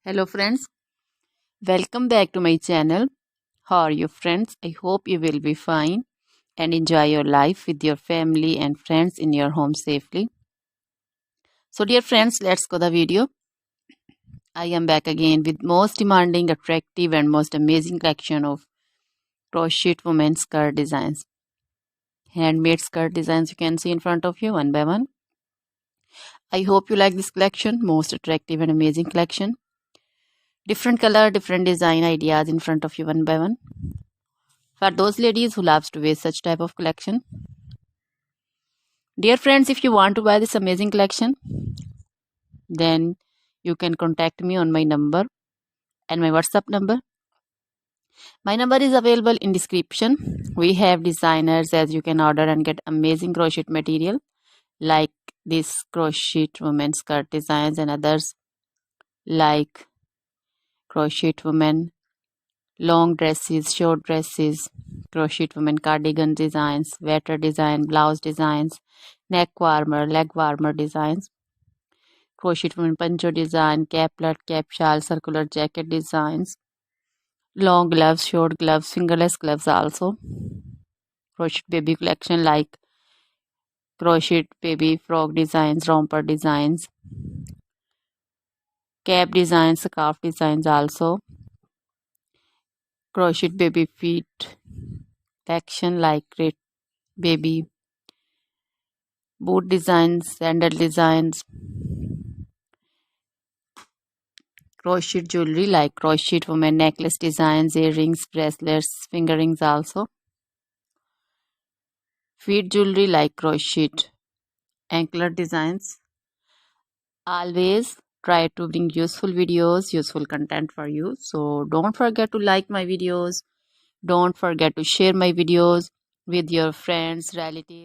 Hello friends, welcome back to my channel. How are you friends? I hope you will be fine and enjoy your life with your family and friends in your home safely. So dear friends, let's go the video. I am back again with most demanding, attractive and most amazing collection of crochet women's skirt designs. Handmade skirt designs you can see in front of you one by one. I hope you like this collection, most attractive and amazing collection. Different color, different design ideas in front of you one by one. For those ladies who loves to wear such type of collection. Dear friends, if you want to buy this amazing collection, then you can contact me on my number and my WhatsApp number. My number is available in description. We have designers as you can order and get amazing crochet material like this crochet women skirt designs and others like crochet women long dresses, short dresses, crochet women cardigan designs, sweater design, blouse designs, neck warmer, leg warmer designs, crochet women poncho design, caplet, cap shawl, circular jacket designs, long gloves, short gloves, fingerless gloves also, crochet baby collection like crochet baby frog designs, romper designs, cap designs, scarf designs also, crochet baby feet collection like great baby boot designs, sandal designs, crochet jewelry like crochet women necklace designs, earrings, bracelets, finger rings also, feet jewelry like crochet anklet designs. Always try to bring useful videos, useful content for you. So don't forget to like my videos. Don't forget to share my videos with your friends, relatives.